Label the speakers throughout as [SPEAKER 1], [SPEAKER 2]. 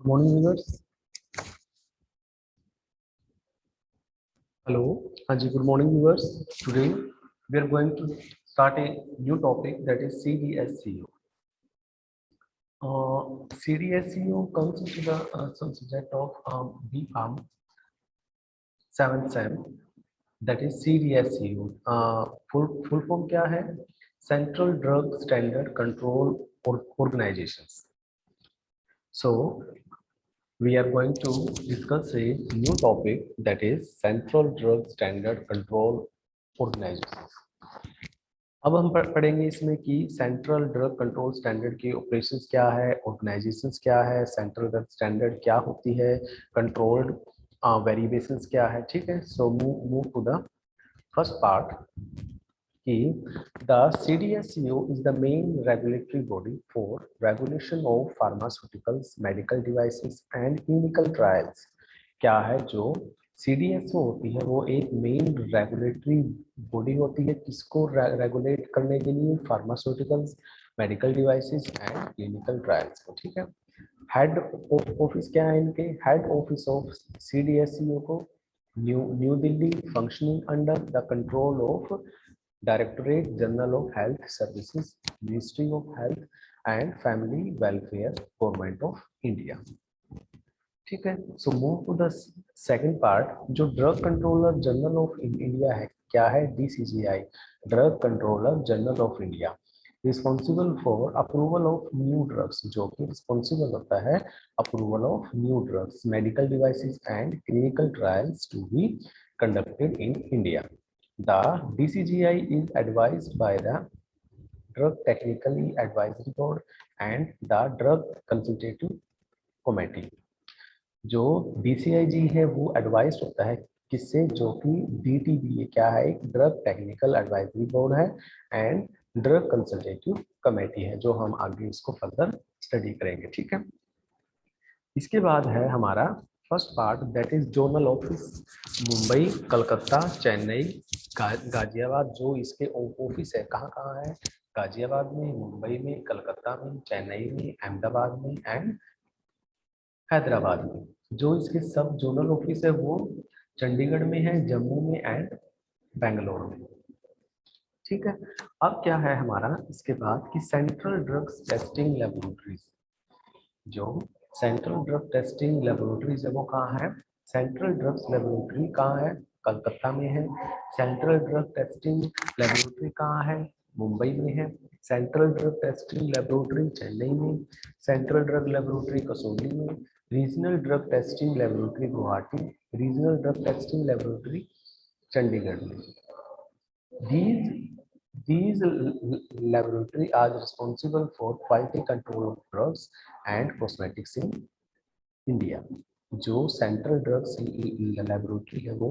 [SPEAKER 1] Good morning, viewers. Hello. Anji, good morning, viewers. Today we are going to start a new topic, that is CDSCO. CDSCO comes into the subject of BPharm 7th sem, that is CDSCO. Full form क्या है? Central Drug Standard Control Organizations. So we are going to discuss a new topic, that is Central Drug Standard Control Organization. अब हम पढ़ेंगे इसमें कि central drug control standard की operations क्या है, ऑर्गेनाइजेशंस क्या है, सेंट्रल ड्रग स्टैंडर्ड क्या होती है, कंट्रोल्ड वेरिएशंस क्या है. ठीक है. So move to the first part कि the CDSCO is the main regulatory body for regulation of pharmaceuticals, medical devices and clinical trials. क्या है जो CDSCO होती है, वो एक मेन रेगुलेटरी बॉडी होती है. किसको रेगुलेट करने के लिए? Pharmaceuticals, medical devices and clinical trials को. ठीक है. हेड ऑफिस क्या है इनके? हेड ऑफिस ऑफ CDSCO को new Delhi, functioning under the control of Directorate General of Health Services, Ministry of Health and Family Welfare, Government of India. ठीक है. So move to the second part. जो drug controller general of India है, क्या है? DCGI, drug controller general of India, responsible for approval of new drugs, जो कि responsible होता है approval of new drugs, medical devices and clinical trials to be conducted in India. The DCGI is advised by the Drug Technical Advisory Board and the Drug Consultative Committee. जो DCIG है वो advise होता है किससे? जो कि DTBA क्या है? एक ड्रग टेक्निकल एडवाइजरी बोर्ड है एंड ड्रग कंसल्टेटिव कमेटी है, जो हम आगे इसको फर्दर स्टडी करेंगे. ठीक है. इसके बाद है हमारा first part, that is zonal office. Mumbai, Calcutta, Chennai, Ghaziabad, जो इसके ऑफिस है कहाँ कहाँ है? गाजियाबाद में, मुंबई में, कलकत्ता में, चेन्नई में, अहमदाबाद में एंड हैदराबाद में. जो इसके सब जोनल ऑफिस है वो चंडीगढ़ में है, जम्मू में एंड बेंगलोर में. ठीक है. अब क्या है हमारा इसके बाद कि सेंट्रल ड्रग्स टेस्टिंग लेबोरेटरीज. जो सेंट्रल ड्रग टेस्टिंग लेबोरेटरीज है वो कहाँ है? सेंट्रल ड्रग्स लेबोरेटरी कहाँ है? कलकत्ता में है. सेंट्रल ड्रग टेस्टिंग लेबोरेटरी कहाँ है? मुंबई में है. Central drug testing laboratory Chennai में. सेंट्रल ड्रग लेबोरेटरी कसौली में. Regional drug testing laboratory Guwahati. Regional drug testing laboratory Chandigarh में. These laboratory are responsible for quality control of drugs and cosmetics in India. जो central drugs laboratory है वो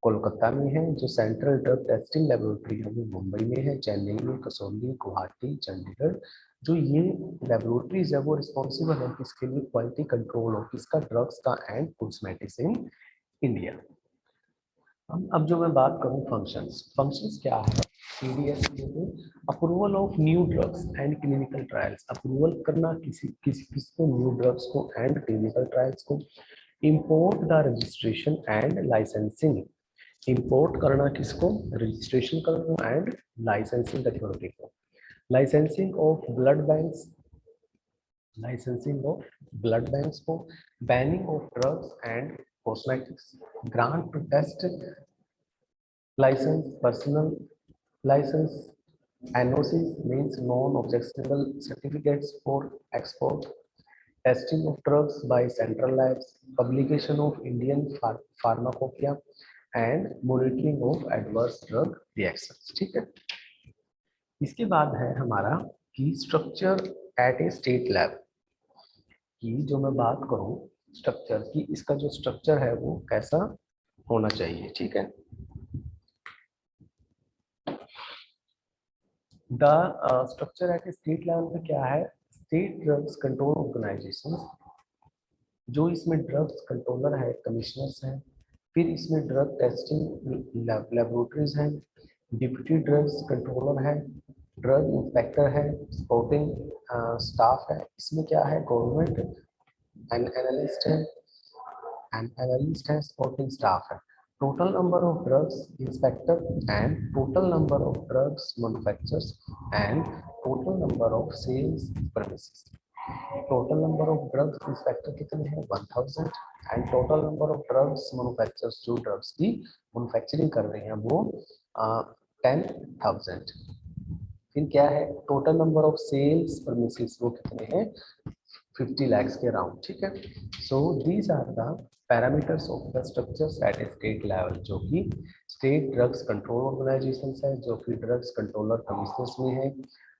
[SPEAKER 1] कोलकाता में है. जो central drug testing laboratory है वो मुंबई में है, चेन्नई में, कसौली, गुवाहाटी, चंडीगढ़. जो ये लेबोरेटरीज है वो रिस्पॉन्सिबल है किसके लिए? क्वालिटी कंट्रोल ऑफ किसका? ड्रग्स का एंड कॉस्मेटिक्स इन इंडिया. अब जो मैं बात करूं फंक्शंस क्या है CDSCO में? Approval of new drugs and clinical trials. Approval करना किसको? न्यू ड्रग्स को एंड क्लिनिकल ट्रायल्स को. Import the registration and licensing. Import करना किसको? रजिस्ट्रेशन करना एंड लाइसेंसिंग अथॉरिटी को. Licensing of blood banks. Licensing of blood banks को. Banning of drugs and cosmetics. Grant to test license, personal license. NOCs means non-objectionable certificates for export. Testing of drugs by central labs. Publication of Indian pharmacopoeia and monitoring of adverse drug reactions. ठीक है. इसके बाद है हमारा की structure eight ए state lab की. जो मैं बात करूं स्ट्रक्चर की, इसका जो स्ट्रक्चर है वो कैसा होना चाहिए. ठीक है. The structure at state level पे क्या है? State drugs control organization. जो इसमें ड्रग्स कंट्रोलर है, कमिश्नर्स हैं. फिर इसमें ड्रग टेस्टिंग लेबोरेटरीज हैं, डिप्टी ड्रग्स कंट्रोलर है, ड्रग इंस्पेक्टर है, सपोर्टिंग स्टाफ है. इसमें क्या है? गवर्नमेंट एन एनालिस्ट है, एन एनालिस्ट है, सपोर्टिंग स्टाफ है। Total number of drugs inspector and total number of drugs manufacturers and total number of sales premises. Total number of drugs inspector कितने हैं 1000 and total number of drugs manufacturers जो drugs की manufacturing कर रहे हैं वो 10,000। फिर क्या है total number of sales premises वो कितने हैं 50 lakhs के अराउंड, ठीक है। So these are the parameters of the structures at state level, जो कि स्टेट ड्रग्स कंट्रोल ऑर्गेनाइजेशन है, जो कि ड्रग्स कंट्रोलर कमिश्नर्स में है।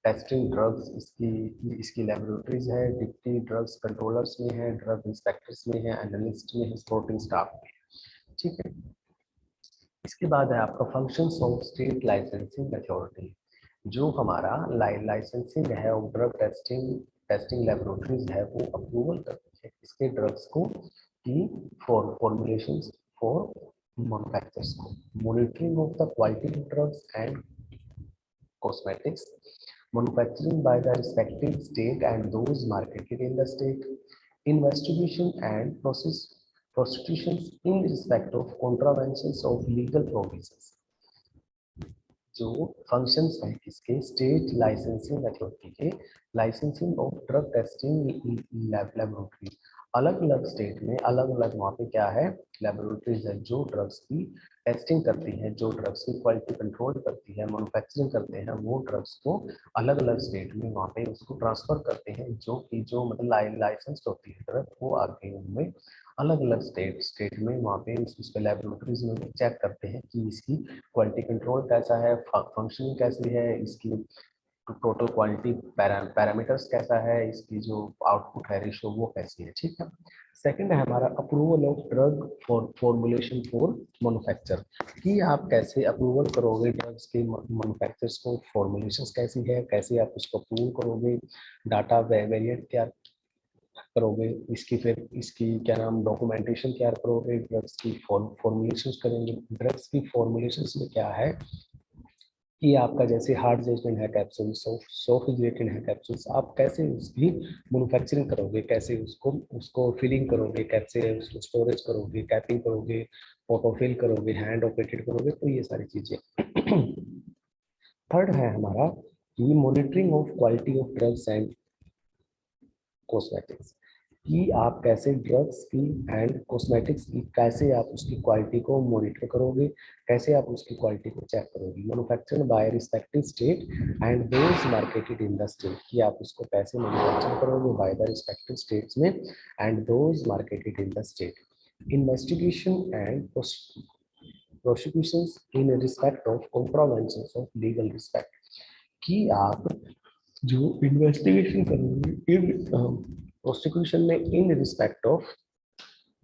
[SPEAKER 1] टेस्टिंग ड्रग्स इसकी इसकी लेबोरेटरीज है, डिप्टी ड्रग्स कंट्रोलर्स में है, ड्रग इंस्पेक्टर्स में है, एनालिस्ट में है, सपोर्टिंग स्टाफ में, ठीक है। इसके बाद है आपका functions of state licensing authority. जो हमारा लाइसेंसिंग है और ड्रग टेस्टिंग लेबोरेटरीज है वो अप्रूवल करती है इसके ड्रग्स को की फॉर्मुलेशंस फॉर मैन्युफैक्चरर्स को। Monitoring of the quality of drugs and cosmetics, manufacturing by the respective state and those marketed in the state, investigation and prosecutions in respect of contraventions of legal provisions। जो functions हैं इसके state licensing authority के, licensing of drug testing laboratory, अलग अलग state में अलग अलग वहाँ पे क्या है लेबोरेटरीज है जो ड्रग्स की टेस्टिंग करती हैं, जो ड्रग्स की क्वालिटी कंट्रोल करती है, मैन्युफैक्चरिंग करते हैं, वो ड्रग्स को अलग अलग स्टेट में वहाँ पे उसको ट्रांसफर करते हैं, जो कि जो मतलब लाइसेंस होती है ड्रग वो आगे उनमें अलग अलग स्टेट में वहाँ पे उस पे लेबोरेटरीज में चेक करते हैं कि इसकी क्वालिटी कंट्रोल कैसा है, फंक्शनिंग कैसी है, इसकी टोटल क्वालिटी पैरामीटर्स कैसा है, इसकी जो आउटपुट है रेशो वो कैसी है, ठीक है। सेकंड है हमारा approval of drug formulation for manufacture, कि आप कैसे अप्रूवल करोगे ड्रग्स के मैन्युफैक्चरर्स को, फॉर्मुलेशंस कैसी है, कैसे आप उसको अप्रूव करोगे, डाटा वेरिएंट क्या करोगे, इसकी फिर इसकी क्या नाम डॉक्यूमेंटेशन तैयार करोगे, ड्रग्स की फॉर्मुलेशंस करेंगे। ड्रग्स की फॉर्मुलेशंस में क्या है कि आपका जैसे हार्ड जेलेटिन है कैप्सूल, सॉफ्ट जेलेटिन है कैप्सूल्स, आप कैसे उसकी मैन्युफैक्चरिंग करोगे, कैसे उसको उसको फिलिंग करोगे, कैसे उसको स्टोरेज करोगे, कैपिंग करोगे, ऑटोफिल करोगे, हैंड ऑपरेटेड करोगे, तो ये सारी चीजें। थर्ड है हमारा कि monitoring of quality of drugs and cosmetics, कि आप कैसे ड्रग्स की एंड कॉस्मेटिक्स की कैसे आप उसकी क्वालिटी को मॉनिटर करोगे, कैसे आप उसकी क्वालिटी को चेक करोगे। Manufactured by respective state and those marketed in the state, कि आप उसको कैसे मैन्युफैक्चर करोगे बाय द रिस्पेक्टिव स्टेट्स में and those marketed in the state. Investigation and prosecutions in respect of contraventions of legal respect, कि आप जो investigation करोगे इन प्रोसिक्यूशन में in respect of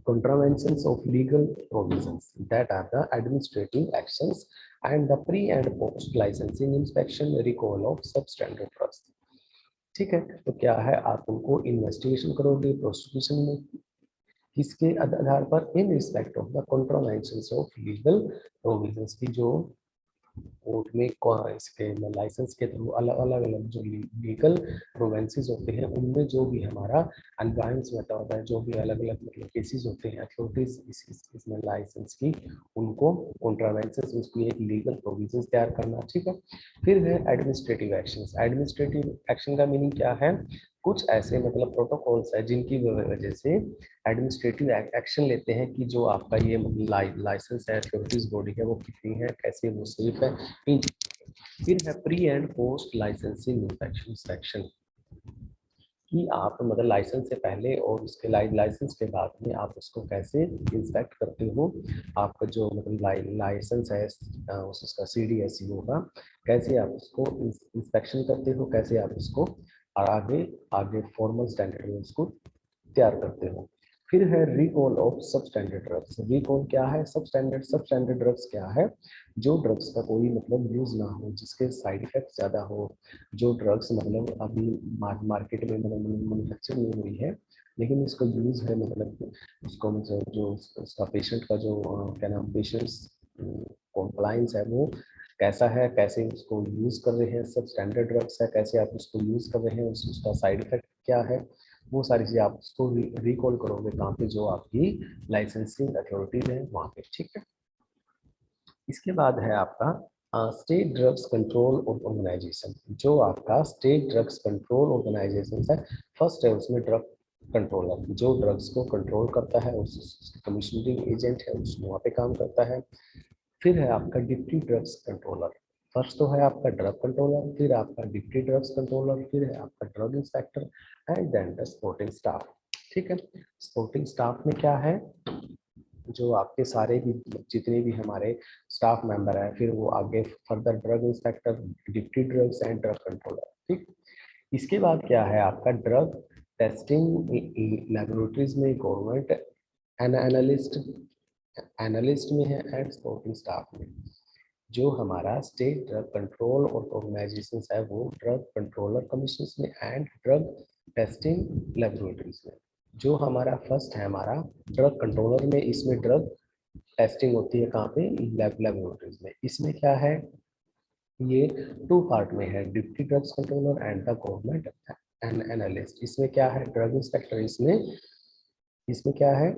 [SPEAKER 1] contraventions of legal provisions that are the administrative actions and the pre and post licensing inspection recall of substandard drugs। ठीक है, तो क्या है आप उनको इन्वेस्टिगेशन करोगे प्रोसिक्यूशन में किसके आधार पर, in respect of the contraventions of legal provisions, की जो कोर्ट में इसके लाइसेंस के थ्रू अलग अलग जो लीगल प्रोवेंसेस होते हैं उनमें जो भी हमारा अनबायंस होता है, जो भी अलग अलग मतलब केसेस होते हैं अथॉरिटीज इसमें लाइसेंस की उनको कॉन्ट्रावेंसेस उसकी एक लीगल प्रोविजंस तैयार करना, ठीक है। फिर है एडमिनिस्ट्रेटिव एक्शंस। एडमिनिस्ट्रेटिव एक्शन का मीनिंग क्या है, कुछ ऐसे मतलब प्रोटोकॉल्स है जिनकी वजह से एडमिनिस्ट्रेटिव एक्शन लेते हैं कि जो आपका ये लाइसेंस है अथॉरिटीज बॉडी है वो कितनी है, कैसे वो सेफ है, इन। फिर है pre and post licensing inspection, कि आप मतलब लाइसेंस से पहले और उसके लाइसेंस के बाद में आप उसको कैसे इंस्पेक्ट करते हो, आपका जो मतलब लाइसेंस है उसका CDSE होगा, कैसे आप उसको इंस्पेक्शन करते हो, कैसे आप उसको और आगे आगे फॉर्मल स्टैंडर्ड में उसको तैयार करते हो। फिर है रिकॉल ऑफ सब स्टैंडर्ड ड्रग्स। रिकॉल क्या है, सब स्टैंडर्ड ड्रग्स क्या है, जो ड्रग्स का कोई मतलब यूज ना हो, जिसके साइड इफेक्ट ज्यादा हो, जो ड्रग्स मतलब अभी मार्केट में मतलब मैन्युफैक्चर नहीं हुई है लेकिन उसका यूज है, मतलब उसको मतलब जो उसका पेशेंट का जो क्या नाम पेशेंट्स कॉम्प्लाइंस है वो कैसा है, कैसे उसको यूज कर रहे हैं, सब स्टैंडर्ड ड्रग्स है, कैसे आप उसको यूज कर रहे हैं, उसका साइड इफेक्ट क्या है, वो सारी चीजें आप उसको रिकॉल करोगे कहाँ पे, जो आपकी लाइसेंसिंग अथॉरिटीज है वहाँ पे, ठीक है। इसके बाद है आपका स्टेट ड्रग्स कंट्रोल ऑर्गेनाइजेशन। जो आपका स्टेट ड्रग्स कंट्रोल ऑर्गेनाइजेशन है, फर्स्ट है उसमें ड्रग कंट्रोलर, जो ड्रग्स को कंट्रोल करता है, उस कमिश्नरिंग एजेंट है, उस वहाँ पे काम करता है। फिर है आपका डिप्टी ड्रग्स कंट्रोलर। फर्स्ट तो है आपका ड्रग कंट्रोलर, फिर आपका डिप्टी ड्रग्स कंट्रोलर, फिर है आपका drug inspector and then the supporting staff, ठीक है। सपोर्टिंग स्टाफ में क्या है, जो आपके सारे भी जितने भी हमारे स्टाफ मेंबर है, फिर वो आगे further drug inspector, deputy drugs and drug controller, ठीक। इसके बाद क्या है आपका ड्रग टेस्टिंग लेबोरेटरीज में गवर्नमेंट एनालिस्ट, एनालिस्ट में है एंड सपोर्टिंग स्टाफ में। जो हमारा स्टेट ड्रग कंट्रोल और ऑर्गेनाइजेशन है वो ड्रग कंट्रोलर कमीशन में एंड ड्रग टेस्टिंग लेबोरेटरीज में। जो हमारा फर्स्ट है हमारा ड्रग कंट्रोलर में, इसमें ड्रग टेस्टिंग होती है कहाँ पे, लेबोरेटरीज में। इसमें क्या है, ये टू पार्ट में है, deputy drugs controller and the government and analyst. इसमें क्या है, ड्रग इंस्पेक्टर, इसमें इसमें क्या है,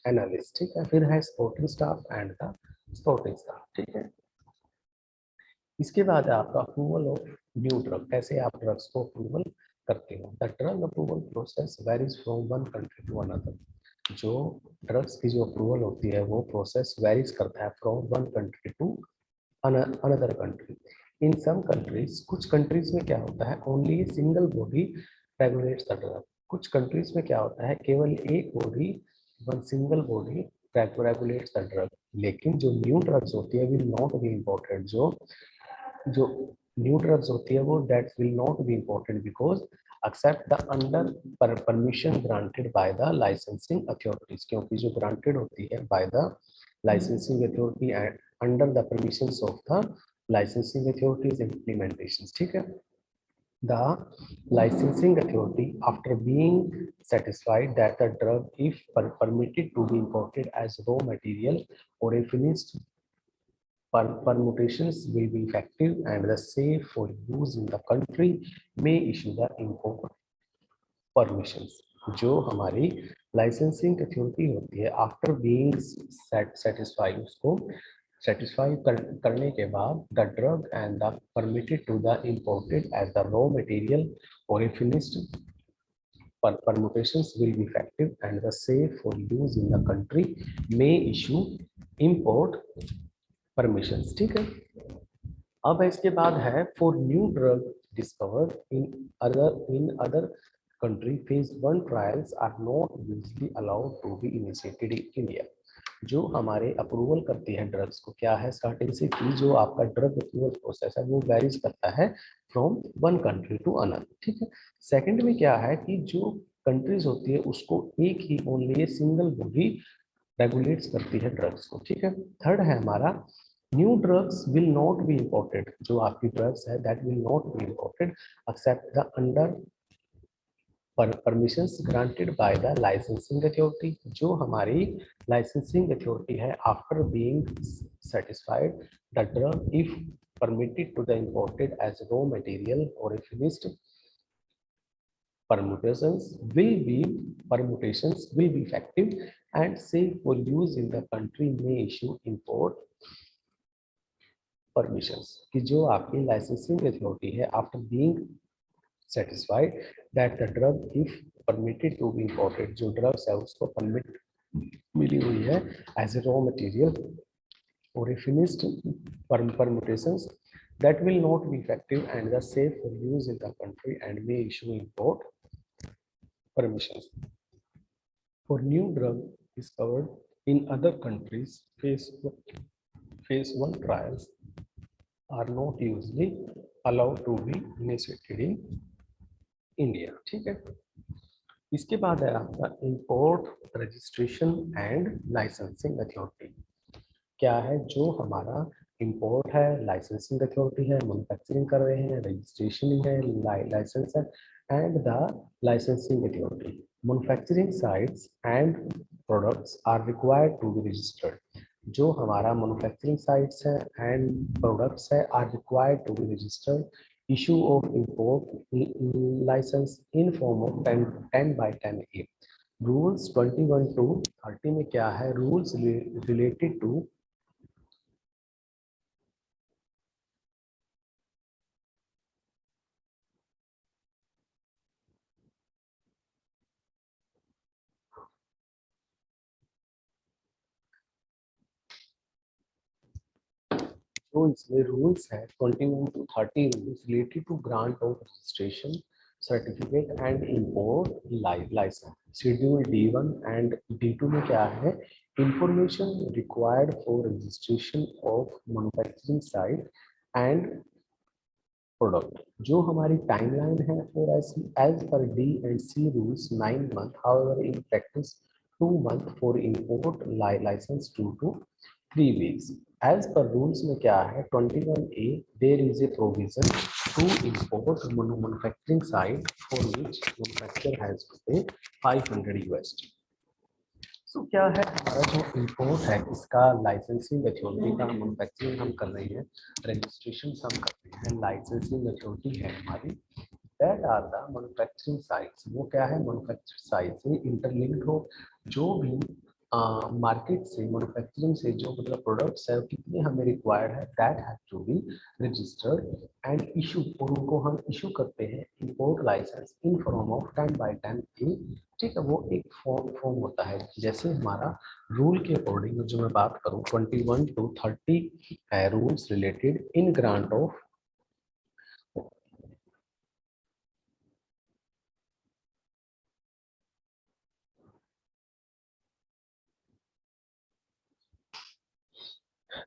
[SPEAKER 1] एनालिस्ट, ठीक है। फिर है supporting staff and the supporting staff, ठीक है। इसके बाद है आपका अप्रूवल ऑफ न्यू ड्रग। कैसे आप ड्रग्स को अप्रूवल करते हो, the drug approval process varies from one country to another. जो ड्रग्स की जो अप्रूवल होती है वो प्रोसेस वेरीज करता है from one country to another country. In some countries, कुछ कंट्रीज में क्या होता है, only single body regulates the drug. कुछ कंट्रीज में क्या होता है, केवल एक body, one single body regulates the drug. लेकिन जो न्यू ड्रग्स होती है विल नॉट बी इम्पोर्टेड। जो न्यू ड्रग्स होती है वो that will not be imported because except the under permission granted by the licensing authorities. क्योंकि जो ग्रांटेड होती है bye the licensing authority and under the permissions of the licensing authorities implementations, ठीक है। The licensing authority, after being satisfied that the drug, if permitted to be imported as raw material or a finished permutations will be effective and the safe for use in the country, may issue the import permissions। जो हमारी licensing authority होती है, after being satisfied, उसको satisfy करने के बाद, the drug and the permitted to the imported as the raw material और a finished permutations will be effective and the safe for use in the country, may issue import permissions, ठीक है। अब इसके बाद है for new drug discovered in other country, phase 1 trials are not usually allowed to be initiated in India। जो हमारे approval करती है ड्रग्स को, क्या है स्टार्टिंग से कि जो आपका ड्रग अप्रूवल प्रोसेस है वो वेरीज करता है from one country to another, ठीक है। सेकंड में क्या है कि जो कंट्रीज होती है उसको एक ही ओनली सिंगल बॉडी रेगुलेट्स करती है ड्रग्स को, ठीक है। थर्ड है हमारा new drugs will not be imported. जो आपकी ड्रग्स है that will not be imported except the under permissions granted by the licensing authority. जो हमारी लाइसेंसिंग अथॉरिटी है, after being satisfied the drug if permitted to the imported as raw material or a finished permutations will be effective and safe for use in the country, may issue import permissions। कि जो आपकी licensing authority है, after being satisfied that the drug if permitted to be imported, जो drugs है उसको permit मिली हुई है as a raw material or a finished permutations, that will not be effective and the safe for use in the country and may issue import permissions। For new drug discovered in other countries, phase 1 trials are not usually allowed to be initiated in India, ठीक है। इसके बाद है आपका import registration and licensing authority. क्या है, जो हमारा इंपोर्ट है, लाइसेंसिंग अथॉरिटी है, मैन्युफैक्चरिंग कर रहे हैं, रजिस्ट्रेशन है, लाइसेंस है and the licensing authority. Manufacturing sites and products are required to be registered. जो हमारा मैन्युफैक्चरिंग साइट्स है एंड प्रोडक्ट्स है are required to be registered issue of import license in form of 10 by 10A. Rules 21 to 30 में क्या है? Rules related to जो इसमें rules है 21 to 30 rules related to grant of registration certificate and import licence. Schedule D1 and D2 में क्या है? Information required for registration of manufacturing site and product. जो हमारी टाइमलाइन है for as per D and C rules 9 months, however in practice 2 months for import licence 2 to 3 weeks। As per rules में क्या है? 21A there is a provision to import manufacturing site for which manufacturer has to pay $500। तो क्या है हमारा जो import है इसका लाइसेंसिंग अथॉरिटी का मैन्युफैक्चरिंग हम कर रहे हैं, रजिस्ट्रेशन हम कर रहे हैं, लाइसेंसिंग अथॉरिटी है हमारी। That are the manufacturing sites. वो क्या है? मैन्युफैक्चरिंग साइट से इंटरलिंक्ड हो, जो भी मार्केट से मैन्युफैक्चरिंग से जो मतलब प्रोडक्ट्स है कितने हमें रिक्वायर्ड है, that have to be registered and issue, और उनको हम इशू करते हैं import licence in form of 10 by 10A। ठीक है, वो एक फॉर्म होता है। जैसे हमारा रूल के अकॉर्डिंग जो मैं बात करूं 21 to 30 है rules related in grant of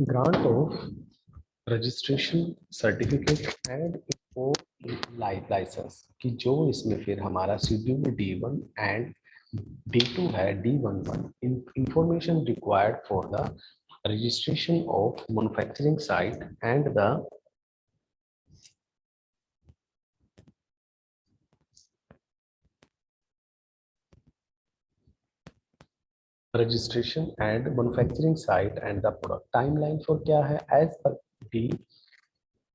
[SPEAKER 1] grant of registration certificate and import licence की, जो इसमें फिर हमारा शेड्यूल D1 एंड D2 है। D11 information required for the registration of manufacturing site and the registration and manufacturing site and the product। timeline for क्या है? as per D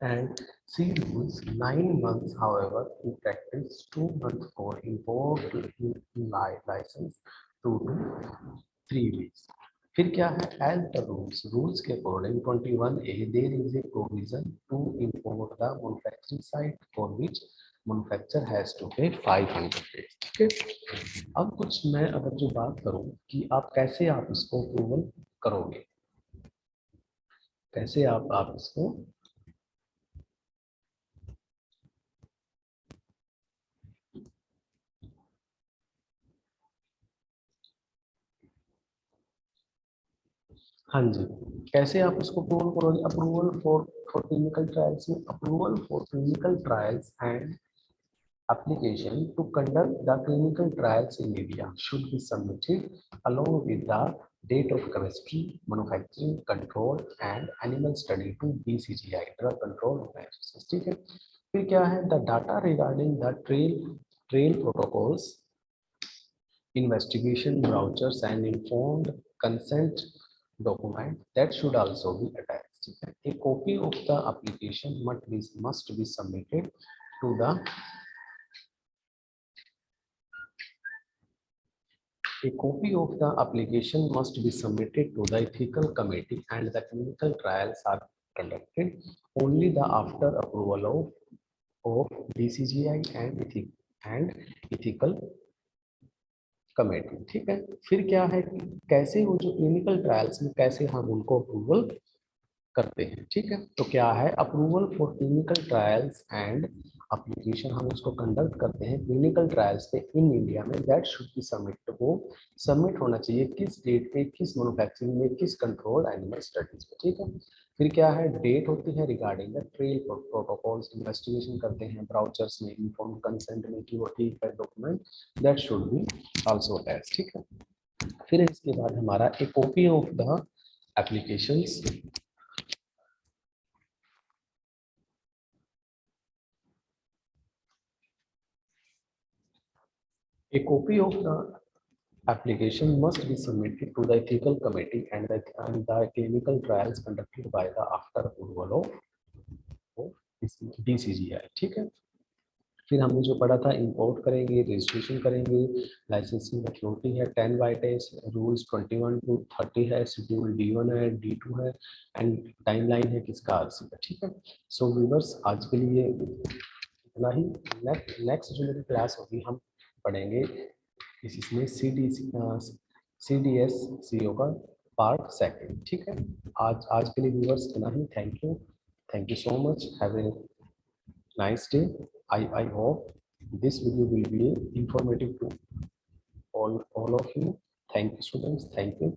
[SPEAKER 1] and C rules 9 months, however in practice 2 months for import license 2 to 3 weeks। फिर क्या है? As the rules, rules के according 21A there is a provision to import the manufacturing site for which manufacturer has to pay 500। ठीक है, अब कुछ मैं अगर जो बात करूं कि आप कैसे आप इसको अप्रूवल करोगे, कैसे आप इसको हाँ जी, कैसे आप इसको अप्रूवल करोगे? अप्रूवल फॉर क्लिनिकल ट्रायल्स में approval for clinical trials and application to conduct the clinical trials in India should be submitted along with the date of chemistry, manufacturing, control and animal study to DCGI, Drug Control Organization। ठीक है, फिर क्या है? The data regarding the trail protocols, investigation vouchers and informed consent document that should also be attached। ठीक है, a copy of the application must be submitted to the A copy of the application must be submitted to the ethical committee and the clinical trials are conducted only the after approval of DCGI and ethical committee। ठीक है, फिर क्या है कि कैसे वो जो clinical trials में कैसे हम उनको अप्रूवल करते हैं। ठीक है, तो क्या है? Approval for clinical trials and application हम उसको कंडक्ट करते हैं क्लिनिकल ट्रायल्स पे इन इंडिया में, दैट शुड बी सबमिट, वो सबमिट होना चाहिए किस डेट पे, किस मैन्युफैक्चरिंग में, किस कंट्रोल एनिमल स्टडीज में। ठीक है, फिर क्या है? डेट होती है regarding the trail protocols, investigation करते हैं ब्राउचर्स में, इन्फॉर्म कंसेंट में कि वो ठीक है document, that should be also attached. ठीक है, फिर इसके बाद हमारा ए copy of the applications, a copy of the application must be submitted to the ethical committee and the clinical trials conducted by the after approval of DCGI, ठीक है। फिर हमने जो पढ़ा था, इंपोर्ट करेंगे, रजिस्ट्रेशन करेंगे, लाइसेंसिंग अथॉरिटी है 10 बाइटेस, रूल्स 21 to 30 है, शेड्यूल D1 है, D2 है, एंड टाइमलाइन है किसका, RC का, ठीक है। सो व्यूअर्स, आज के लिए इतना ही। नेक्स्ट जो मेरी क्लास होगी, हम पढ़ेंगे इसमें CDS CO का पार्ट सेकंड, ठीक है। आज के लिए व्यूअर्स इतना ही। Thank you so much, have a nice day. I hope this video will be informative to all of you. Thank you, students. Thank you.